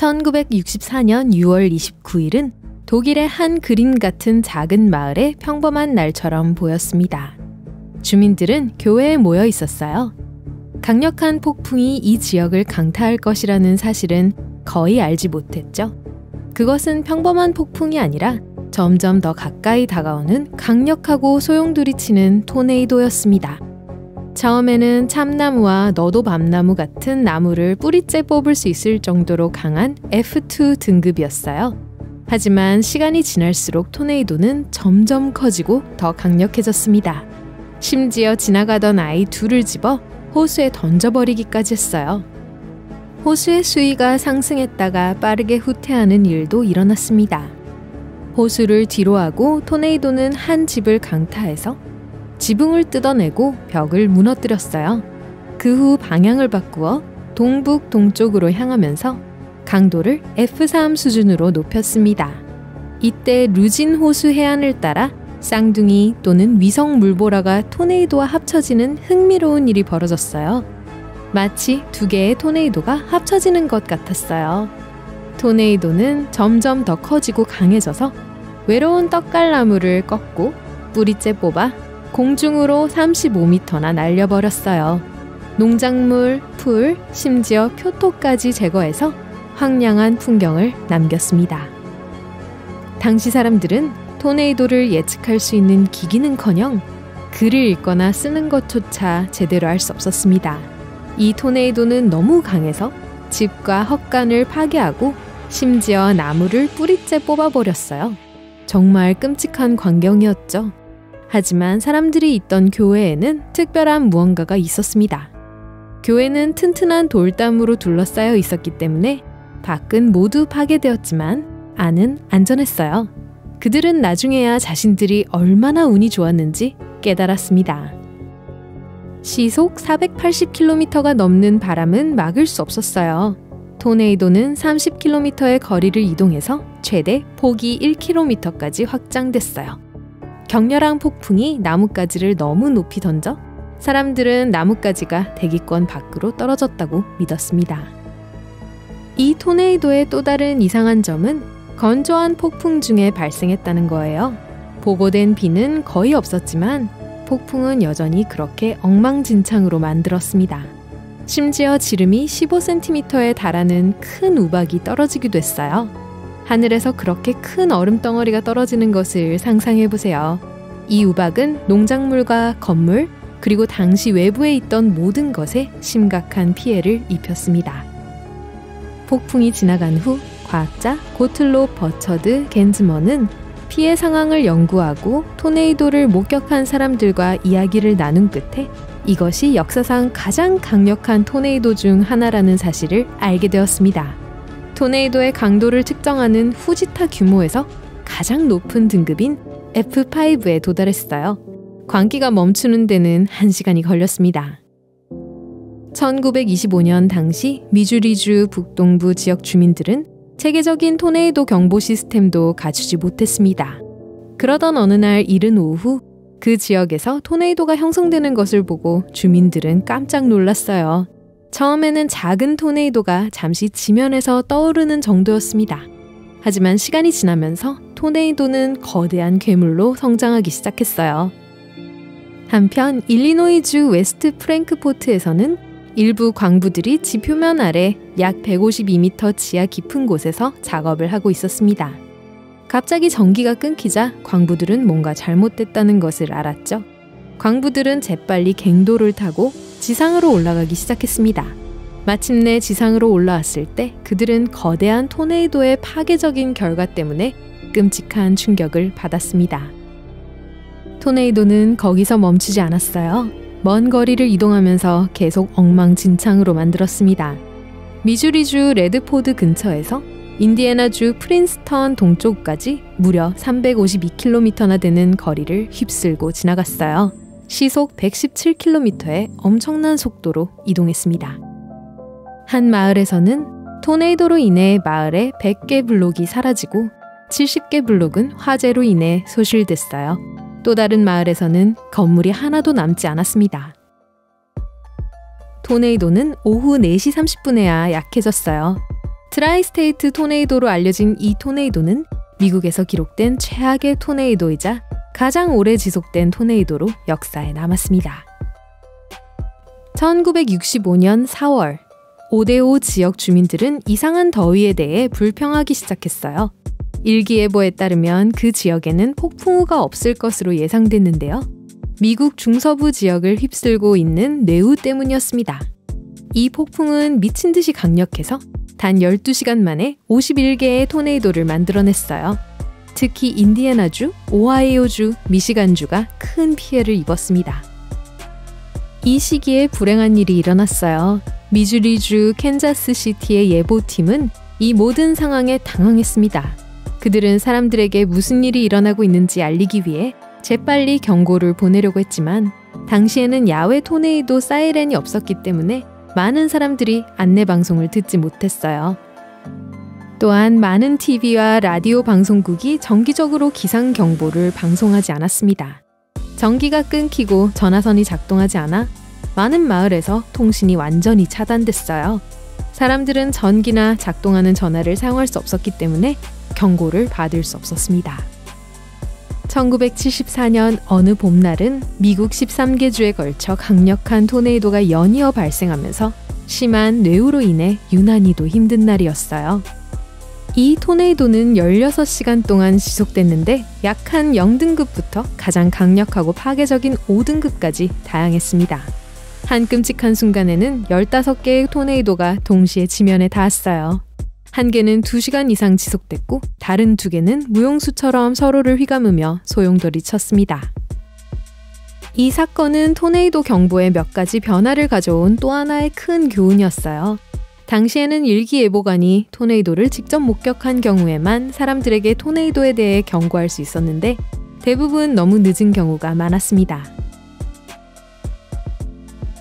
1964년 6월 29일은 독일의 한 그림 같은 작은 마을의 평범한 날처럼 보였습니다. 주민들은 교회에 모여 있었어요. 강력한 폭풍이 이 지역을 강타할 것이라는 사실은 거의 알지 못했죠. 그것은 평범한 폭풍이 아니라 점점 더 가까이 다가오는 강력하고 소용돌이치는 토네이도였습니다. 처음에는 참나무와 너도밤나무 같은 나무를 뿌리째 뽑을 수 있을 정도로 강한 F2 등급이었어요. 하지만 시간이 지날수록 토네이도는 점점 커지고 더 강력해졌습니다. 심지어 지나가던 아이 둘을 집어 호수에 던져버리기까지 했어요. 호수의 수위가 상승했다가 빠르게 후퇴하는 일도 일어났습니다. 호수를 뒤로하고 토네이도는 한 집을 강타해서 지붕을 뜯어내고 벽을 무너뜨렸어요. 그 후 방향을 바꾸어 동북 동쪽으로 향하면서 강도를 F3 수준으로 높였습니다. 이때 루진 호수 해안을 따라 쌍둥이 또는 위성 물보라가 토네이도와 합쳐지는 흥미로운 일이 벌어졌어요. 마치 두 개의 토네이도가 합쳐지는 것 같았어요. 토네이도는 점점 더 커지고 강해져서 외로운 떡갈나무를 꺾고 뿌리째 뽑아 공중으로 35m나 날려버렸어요. 농작물, 풀, 심지어 표토까지 제거해서 황량한 풍경을 남겼습니다. 당시 사람들은 토네이도를 예측할 수 있는 기기는커녕 글을 읽거나 쓰는 것조차 제대로 할 수 없었습니다. 이 토네이도는 너무 강해서 집과 헛간을 파괴하고 심지어 나무를 뿌리째 뽑아버렸어요. 정말 끔찍한 광경이었죠. 하지만 사람들이 있던 교회에는 특별한 무언가가 있었습니다. 교회는 튼튼한 돌담으로 둘러싸여 있었기 때문에 밖은 모두 파괴되었지만 안은 안전했어요. 그들은 나중에야 자신들이 얼마나 운이 좋았는지 깨달았습니다. 시속 480km가 넘는 바람은 막을 수 없었어요. 토네이도는 30km의 거리를 이동해서 최대 폭이 1km까지 확장됐어요. 격렬한 폭풍이 나뭇가지를 너무 높이 던져 사람들은 나뭇가지가 대기권 밖으로 떨어졌다고 믿었습니다. 이 토네이도의 또 다른 이상한 점은 건조한 폭풍 중에 발생했다는 거예요. 보고된 비는 거의 없었지만 폭풍은 여전히 그렇게 엉망진창으로 만들었습니다. 심지어 지름이 15cm에 달하는 큰 우박이 떨어지기도 했어요. 하늘에서 그렇게 큰 얼음덩어리가 떨어지는 것을 상상해보세요. 이 우박은 농작물과 건물, 그리고 당시 외부에 있던 모든 것에 심각한 피해를 입혔습니다. 폭풍이 지나간 후 과학자 고틀로 버처드 겐즈먼은 피해 상황을 연구하고 토네이도를 목격한 사람들과 이야기를 나눈 끝에 이것이 역사상 가장 강력한 토네이도 중 하나라는 사실을 알게 되었습니다. 토네이도의 강도를 측정하는 후지타 규모에서 가장 높은 등급인 F5에 도달했어요. 광기가 멈추는 데는 1시간이 걸렸습니다. 1925년 당시 미주리주 북동부 지역 주민들은 체계적인 토네이도 경보 시스템도 갖추지 못했습니다. 그러던 어느 날 이른 오후 그 지역에서 토네이도가 형성되는 것을 보고 주민들은 깜짝 놀랐어요. 처음에는 작은 토네이도가 잠시 지면에서 떠오르는 정도였습니다. 하지만 시간이 지나면서 토네이도는 거대한 괴물로 성장하기 시작했어요. 한편 일리노이주 웨스트 프랭크포트에서는 일부 광부들이 지표면 아래 약 152m 지하 깊은 곳에서 작업을 하고 있었습니다. 갑자기 전기가 끊기자 광부들은 뭔가 잘못됐다는 것을 알았죠. 광부들은 재빨리 갱도를 타고 지상으로 올라가기 시작했습니다. 마침내 지상으로 올라왔을 때 그들은 거대한 토네이도의 파괴적인 결과 때문에 끔찍한 충격을 받았습니다. 토네이도는 거기서 멈추지 않았어요. 먼 거리를 이동하면서 계속 엉망진창으로 만들었습니다. 미주리주 레드포드 근처에서 인디애나주 프린스턴 동쪽까지 무려 352km나 되는 거리를 휩쓸고 지나갔어요. 시속 117km의 엄청난 속도로 이동했습니다. 한 마을에서는 토네이도로 인해 마을의 100개 블록이 사라지고 70개 블록은 화재로 인해 소실됐어요. 또 다른 마을에서는 건물이 하나도 남지 않았습니다. 토네이도는 오후 4시 30분에야 약해졌어요. 트라이스테이트 토네이도로 알려진 이 토네이도는 미국에서 기록된 최악의 토네이도이자 가장 오래 지속된 토네이도로 역사에 남았습니다. 1965년 4월, 오데오 지역 주민들은 이상한 더위에 대해 불평하기 시작했어요. 일기예보에 따르면 그 지역에는 폭풍우가 없을 것으로 예상됐는데요. 미국 중서부 지역을 휩쓸고 있는 뇌우 때문이었습니다. 이 폭풍은 미친 듯이 강력해서 단 12시간 만에 51개의 토네이도를 만들어냈어요. 특히 인디애나주, 오하이오주, 미시간주가 큰 피해를 입었습니다. 이 시기에 불행한 일이 일어났어요. 미주리주 캔자스시티의 예보팀은 이 모든 상황에 당황했습니다. 그들은 사람들에게 무슨 일이 일어나고 있는지 알리기 위해 재빨리 경고를 보내려고 했지만 당시에는 야외 토네이도 사이렌이 없었기 때문에 많은 사람들이 안내방송을 듣지 못했어요. 또한 많은 TV와 라디오 방송국이 정기적으로 기상 경보를 방송하지 않았습니다. 전기가 끊기고 전화선이 작동하지 않아 많은 마을에서 통신이 완전히 차단됐어요. 사람들은 전기나 작동하는 전화를 사용할 수 없었기 때문에 경고를 받을 수 없었습니다. 1974년 어느 봄날은 미국 13개 주에 걸쳐 강력한 토네이도가 연이어 발생하면서 심한 뇌우로 인해 유난히도 힘든 날이었어요. 이 토네이도는 16시간 동안 지속됐는데 약한 0등급부터 가장 강력하고 파괴적인 5등급까지 다양했습니다. 한 끔찍한 순간에는 15개의 토네이도가 동시에 지면에 닿았어요. 한 개는 2시간 이상 지속됐고 다른 2개는 무용수처럼 서로를 휘감으며 소용돌이 쳤습니다. 이 사건은 토네이도 경보에 몇 가지 변화를 가져온 또 하나의 큰 교훈이었어요. 당시에는 일기예보관이 토네이도를 직접 목격한 경우에만 사람들에게 토네이도에 대해 경고할 수 있었는데 대부분 너무 늦은 경우가 많았습니다.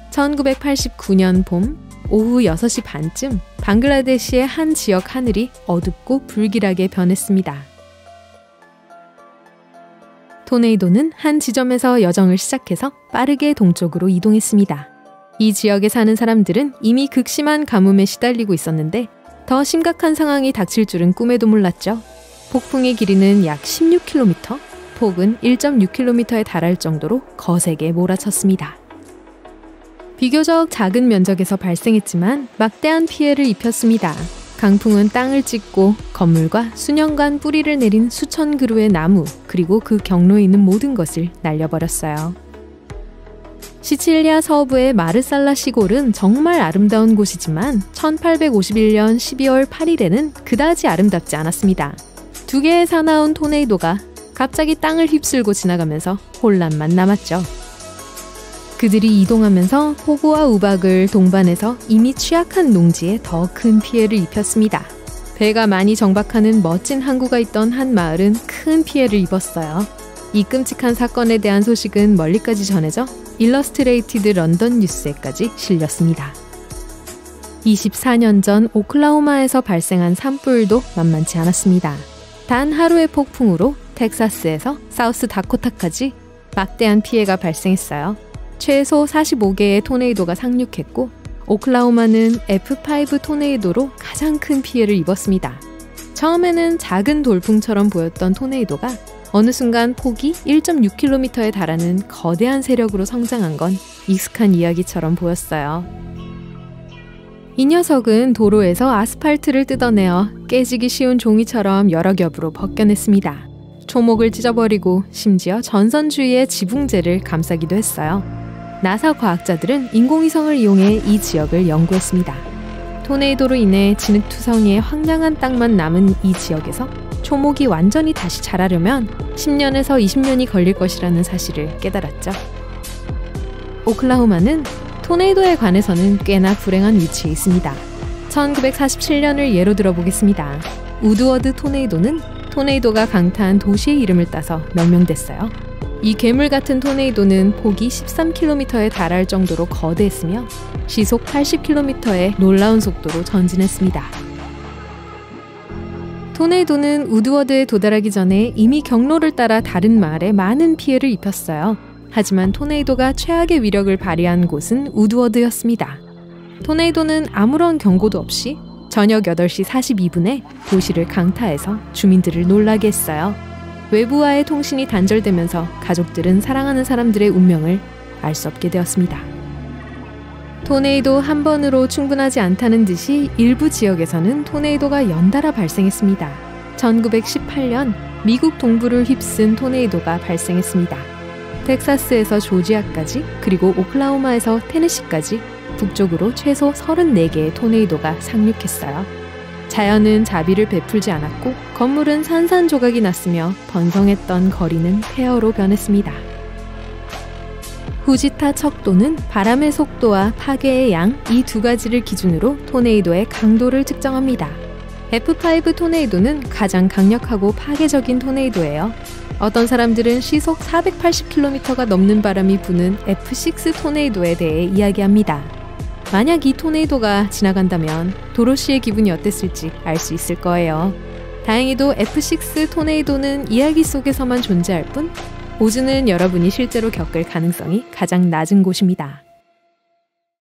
1989년 봄 오후 6시 반쯤 방글라데시의 한 지역 하늘이 어둡고 불길하게 변했습니다. 토네이도는 한 지점에서 여정을 시작해서 빠르게 동쪽으로 이동했습니다. 이 지역에 사는 사람들은 이미 극심한 가뭄에 시달리고 있었는데 더 심각한 상황이 닥칠 줄은 꿈에도 몰랐죠. 폭풍의 길이는 약 16km, 폭은 1.6km에 달할 정도로 거세게 몰아쳤습니다. 비교적 작은 면적에서 발생했지만 막대한 피해를 입혔습니다. 강풍은 땅을 찢고 건물과 수년간 뿌리를 내린 수천 그루의 나무 그리고 그 경로에 있는 모든 것을 날려버렸어요. 시칠리아 서부의 마르살라 시골은 정말 아름다운 곳이지만 1851년 12월 8일에는 그다지 아름답지 않았습니다. 2개의 사나운 토네이도가 갑자기 땅을 휩쓸고 지나가면서 혼란만 남았죠. 그들이 이동하면서 호구와 우박을 동반해서 이미 취약한 농지에 더 큰 피해를 입혔습니다. 배가 많이 정박하는 멋진 항구가 있던 한 마을은 큰 피해를 입었어요. 이 끔찍한 사건에 대한 소식은 멀리까지 전해져 일러스트레이티드 런던 뉴스에까지 실렸습니다. 24년 전 오클라호마에서 발생한 산불도 만만치 않았습니다. 단 하루의 폭풍으로 텍사스에서 사우스 다코타까지 막대한 피해가 발생했어요. 최소 45개의 토네이도가 상륙했고 오클라호마는 F5 토네이도로 가장 큰 피해를 입었습니다. 처음에는 작은 돌풍처럼 보였던 토네이도가 어느 순간 폭이 1.6km에 달하는 거대한 세력으로 성장한 건 익숙한 이야기처럼 보였어요. 이 녀석은 도로에서 아스팔트를 뜯어내어 깨지기 쉬운 종이처럼 여러 겹으로 벗겨냈습니다. 초목을 찢어버리고 심지어 전선 주위의 지붕재를 감싸기도 했어요. 나사 과학자들은 인공위성을 이용해 이 지역을 연구했습니다. 토네이도로 인해 진흙투성이의 황량한 땅만 남은 이 지역에서 초목이 완전히 다시 자라려면 10년에서 20년이 걸릴 것이라는 사실을 깨달았죠. 오클라호마는 토네이도에 관해서는 꽤나 불행한 위치에 있습니다. 1947년을 예로 들어보겠습니다. 우드워드 토네이도는 토네이도가 강타한 도시의 이름을 따서 명명됐어요. 이 괴물 같은 토네이도는 폭이 13km에 달할 정도로 거대했으며 시속 80km의 놀라운 속도로 전진했습니다. 토네이도는 우드워드에 도달하기 전에 이미 경로를 따라 다른 마을에 많은 피해를 입혔어요. 하지만 토네이도가 최악의 위력을 발휘한 곳은 우드워드였습니다. 토네이도는 아무런 경고도 없이 저녁 8시 42분에 도시를 강타해서 주민들을 놀라게 했어요. 외부와의 통신이 단절되면서 가족들은 사랑하는 사람들의 운명을 알 수 없게 되었습니다. 토네이도 한 번으로 충분하지 않다는 듯이 일부 지역에서는 토네이도가 연달아 발생했습니다. 1918년 미국 동부를 휩쓴 토네이도가 발생했습니다. 텍사스에서 조지아까지 그리고 오클라호마에서 테네시까지 북쪽으로 최소 34개의 토네이도가 상륙했어요. 자연은 자비를 베풀지 않았고 건물은 산산조각이 났으며 번성했던 거리는 폐허로 변했습니다. 후지타 척도는 바람의 속도와 파괴의 양 이 두 가지를 기준으로 토네이도의 강도를 측정합니다. F5 토네이도는 가장 강력하고 파괴적인 토네이도예요. 어떤 사람들은 시속 480km가 넘는 바람이 부는 F6 토네이도에 대해 이야기합니다. 만약 이 토네이도가 지나간다면 도로 씨의 기분이 어땠을지 알 수 있을 거예요. 다행히도 F6 토네이도는 이야기 속에서만 존재할 뿐 오즈는 여러분이 실제로 겪을 가능성이 가장 낮은 곳입니다.